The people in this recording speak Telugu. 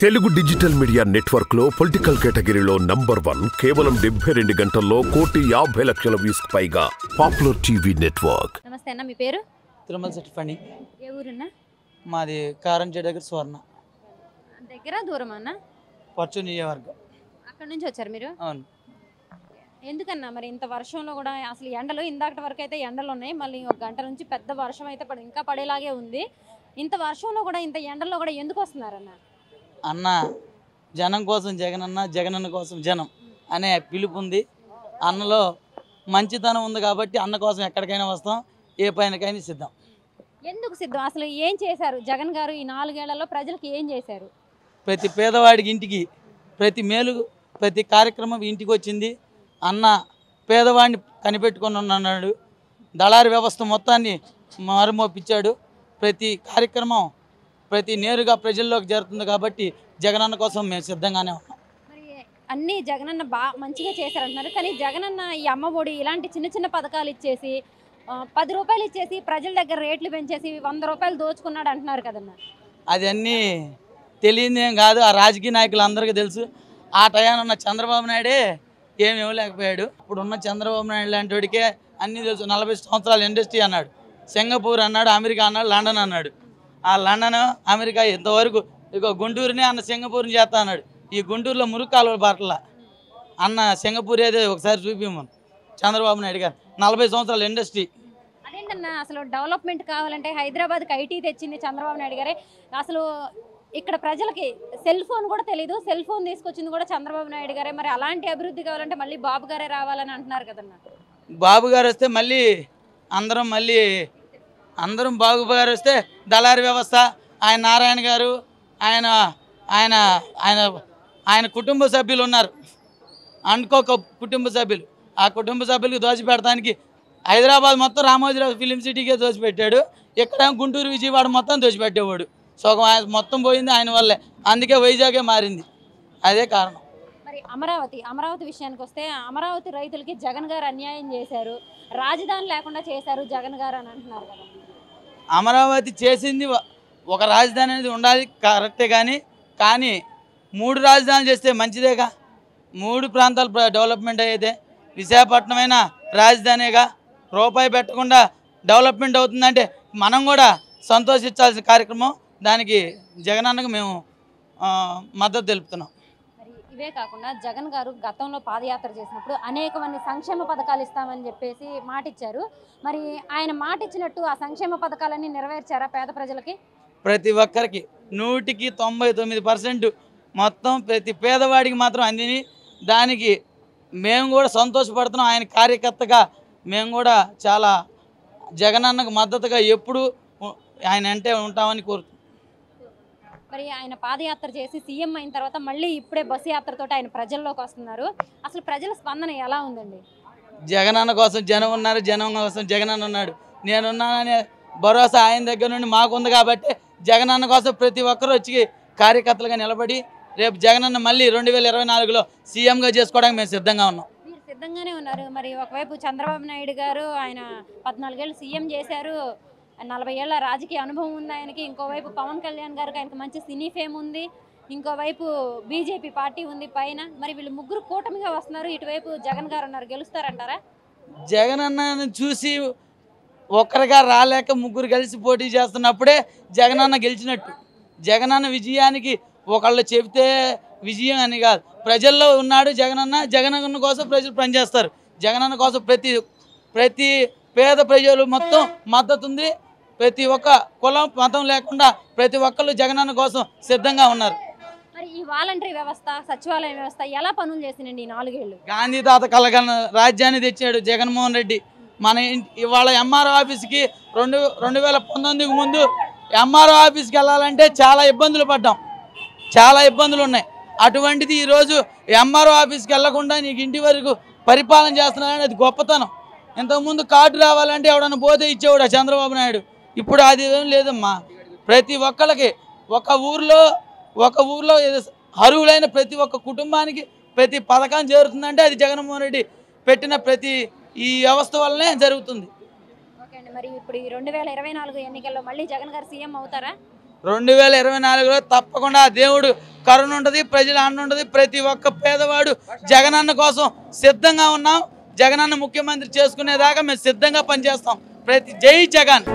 తెలుగు డిజిటల్ మీడియా నెట్వర్క్ లో పొలిటికల్ కేటగిరీలో నంబర్ 1 కేవలం 72 గంటల్లో 1,50,00,000 వ్యూస్ పైగా పాపులర్ టీవీ నెట్వర్క్. నమస్తే అన్న, మీ పేరు? తిరుమల సెట్ ఫణి. ఏ ఊరన్నా? మాది కారంచేడు దగ్గర సువర్ణ. దగ్గర దూరం అన్న? పచ్చు నియోజకవర్గం. అక్కడ నుంచి వచ్చారు మీరు? అవును. ఎందుకన్నా మరి ఇంత వర్షంలో కూడా అసలు ఎండలు ఇందాకటి వరకు అయితే ఎండలు ఉన్నాయి, మళ్ళీ ఒక గంట నుంచి పెద్ద వర్షం అయితే ఇంకా పడేలాగే ఉంది. ఇంత వర్షంలో కూడా ఇంత ఎండల్లో కూడా ఎందుకు వస్తున్నారన్న? అన్న జనం కోసం జగనన్న, జగనన్న కోసం జనం అనే పిలుపు ఉంది. అన్నలో మంచితనం ఉంది కాబట్టి అన్న కోసం ఎక్కడికైనా వస్తాం, ఏ పైనకైనా సిద్ధం. ఎందుకు సిద్ధం? అసలు ఏం చేశారు జగన్ గారు ఈ 4 ఏళ్లలో? ప్రజలకు ఏం చేశారు? ప్రతి పేదవాడికి ఇంటికి ప్రతి మేలు, ప్రతి కార్యక్రమం ఇంటికి వచ్చింది. అన్న పేదవాడిని కనిపెట్టుకొని ఉన్నాడు. దళారీ వ్యవస్థ మొత్తాన్ని మారుమోపించాడు. ప్రతి కార్యక్రమం ప్రతి నేరుగా ప్రజల్లోకి జరుగుతుంది కాబట్టి జగనన్న కోసం మేము సిద్ధంగానే ఉన్నాం. మరి అన్నీ జగనన్న మంచిగా చేశారంటున్నారు, కానీ జగనన్న ఈ అమ్మఒడి ఇలాంటి చిన్న చిన్న పథకాలు ఇచ్చేసి 10 రూపాయలు ఇచ్చేసి ప్రజల దగ్గర రేట్లు పెంచేసి 100 రూపాయలు దోచుకున్నాడు అంటున్నారు కదన్న. అది అన్నీ తెలియదేం కాదు, ఆ రాజకీయ నాయకులు అందరికీ తెలుసు. ఆ టయాన ఉన్న చంద్రబాబు నాయుడే ఏమి ఇవ్వలేకపోయాడు. ఇప్పుడున్న చంద్రబాబు నాయుడు లాంటి వాడికే అన్నీ తెలుసు. 40 సంవత్సరాల ఇండస్ట్రీ అన్నాడు, సింగపూర్ అన్నాడు, అమెరికా అన్నాడు, లండన్ అన్నాడు. ఆ లండన్ అమెరికా ఇంతవరకు ఇక గుంటూరుని అన్న సింగపూర్ని చేస్తా అన్నాడు. ఈ గుంటూరులో మురుగు కాలువ బాటల అన్న సింగపూర్ ఏదో ఒకసారి చూపిమ్మను చంద్రబాబు నాయుడు గారు. 40 సంవత్సరాల ఇండస్ట్రీ. అదేంటన్నా, అసలు డెవలప్మెంట్ కావాలంటే హైదరాబాద్కి ఐటీ తెచ్చింది చంద్రబాబు నాయుడు గారే. అసలు ఇక్కడ ప్రజలకి సెల్ ఫోన్ కూడా తెలీదు, సెల్ ఫోన్ తీసుకొచ్చింది కూడా చంద్రబాబు నాయుడు గారే. మరి అలాంటి అభివృద్ధి కావాలంటే మళ్ళీ బాబు గారే రావాలని అంటున్నారు కదన్నా. బాబు గారు వస్తే మళ్ళీ అందరం బాబు గారు వస్తే దళారీ వ్యవస్థ, ఆయన నారాయణ గారు, ఆయన ఆయన ఆయన ఆయన కుటుంబ సభ్యులు ఉన్నారు, అనుకోక కుటుంబ సభ్యులు. ఆ కుటుంబ సభ్యులకు దోచిపెడటానికి హైదరాబాద్ మొత్తం రామోజీరావు ఫిలిం సిటీకే దోచిపెట్టాడు. ఇక్కడ గుంటూరు, విజయవాడ మొత్తం దోచిపెట్టేవాడు. సగం ఆయన మొత్తం పోయింది ఆయన వల్లే. అందుకే వైజాగే మారింది. అదే కారణం. మరి అమరావతి విషయానికి వస్తే, అమరావతి రైతులకి జగన్ గారు అన్యాయం చేశారు, రాజధాని లేకుండా చేశారు జగన్ గారు అని అంటున్నారు కదా. అమరావతి చేసింది ఒక రాజధాని అనేది ఉండాలి, కరెక్టే. కానీ 3 రాజధానులు చేస్తే మంచిదేగా. 3 ప్రాంతాలు డెవలప్మెంట్ అయితే విశాఖపట్నమైనా రాజధానిగా. రూపాయి పెట్టకుండా డెవలప్మెంట్ అవుతుందంటే మనం కూడా సంతోషించాల్సిన కార్యక్రమం. దానికి జగనన్నకు మేము మద్దతు తెలుపుతున్నాం. మరి ఇవే కాకుండా జగన్ గారు గతంలో పాదయాత్ర చేసినప్పుడు అనేకమంది సంక్షేమ పథకాలు ఇస్తామని చెప్పేసి మాట ఇచ్చారు. మరి ఆయన మాట ఇచ్చినట్టు ఆ సంక్షేమ పథకాలన్నీ నెరవేర్చారా పేద ప్రజలకి? ప్రతి ఒక్కరికి 100కి 99% మొత్తం ప్రతి పేదవాడికి మాత్రం అందిని. దానికి మేము కూడా సంతోషపడుతున్నాం. ఆయన కార్యకర్తగా మేము కూడా చాలా జగనన్నకు మద్దతుగా ఎప్పుడు ఆయన అంటే ఉంటామని కోరుతున్నాం. మరి ఆయన పాదయాత్ర చేసి సీఎం అయిన తర్వాత మళ్ళీ ఇప్పుడే బస్సు యాత్రతో ఆయన ప్రజల్లోకి వస్తున్నారు. అసలు ప్రజల స్పందన ఎలా ఉందండి? జగనన్న కోసం జనం ఉన్నారు, జనం కోసం జగనన్న ఉన్నాడు. నేనున్నాననే భరోసా ఆయన దగ్గర నుండి మాకుంది కాబట్టి జగనన్న కోసం ప్రతి ఒక్కరూ వచ్చి కార్యకర్తలుగా నిలబడి రేపు జగనన్న మళ్ళీ 2024లో సీఎంగా చేసుకోవడానికి మేము సిద్ధంగా ఉన్నాం. మీరు సిద్ధంగానే ఉన్నారు. మరి ఒకవైపు చంద్రబాబు నాయుడు గారు ఆయన 14 ఏళ్ళు సీఎం చేశారు, 40 ఏళ్ల రాజకీయ అనుభవం ఉంది ఆయనకి. ఇంకోవైపు పవన్ కళ్యాణ్ గారికి ఆయనకు మంచి సినీ ఫేమ్ ఉంది, ఇంకోవైపు బీజేపీ పార్టీ ఉంది పైన. మరి వీళ్ళు ముగ్గురు కూటమిగా వస్తున్నారు, ఇటువైపు జగన్ గారు ఉన్నారు. గెలుస్తారంటారా? జగనన్నను చూసి ఒక్కరిగా రాలేక ముగ్గురు కలిసి పోటీ చేస్తున్నప్పుడే జగనన్న గెలిచినట్టు. జగనన్న విజయానికి ఒకళ్ళు చెబితే విజయం అని కాదు, ప్రజల్లో ఉన్నాడు జగనన్న. జగనన్న కోసం ప్రజలు పనిచేస్తారు. జగనన్న కోసం ప్రతి పేద ప్రజలు మొత్తం మద్దతు ఉంది. ప్రతి ఒక్క కులం మతం లేకుండా ప్రతి ఒక్కళ్ళు జగనన్న కోసం సిద్ధంగా ఉన్నారు. మరి ఈ వాలంటరీ వ్యవస్థ, సచివాలయ వ్యవస్థ ఎలా పనులు చేసిందండి ఈ 4 ఏళ్ళు? గాంధీ తాత కలగన్న రాజ్యాన్ని తెచ్చాడు జగన్మోహన్ రెడ్డి. మన ఇవాళ ఎంఆర్ఓ ఆఫీస్కి 2019కు ముందు ఎంఆర్ఓ ఆఫీస్కి వెళ్ళాలంటే చాలా ఇబ్బందులు పడ్డాం, చాలా ఇబ్బందులు ఉన్నాయి. అటువంటిది ఈరోజు ఎంఆర్ఓ ఆఫీస్కి వెళ్లకుండా నీకు ఇంటి వరకు పరిపాలన చేస్తున్నారని అది గొప్పతనం. ఇంతకుముందు కార్డు రావాలంటే ఎవడన్నా పోతే ఇచ్చేవాడు చంద్రబాబు నాయుడు. ఇప్పుడు అది ఏం లేదమ్మా. ప్రతి ఒక్కళ్ళకి ఒక ఊర్లో అర్హులైన ప్రతి ఒక్క కుటుంబానికి ప్రతి పథకం చేరుతుందంటే అది జగన్మోహన్ రెడ్డి పెట్టిన ప్రతి ఈ వ్యవస్థ వల్లనే జరుగుతుంది. ఓకే అండి, మరి ఇప్పుడు ఈ 2024 ఎన్నికల్లో మళ్ళీ జగన్ గారు సీఎం అవుతారా? 2024లో తప్పకుండా దేవుడు కరుణ ఉంటుంది, ప్రజల అన్న ఉంటుంది. ప్రతి ఒక్క పేదవాడు జగనన్న కోసం సిద్ధంగా ఉన్నాం. జగనన్న ముఖ్యమంత్రి చేసుకునేదాకా మేము సిద్ధంగా పనిచేస్తాం. జై జగన్.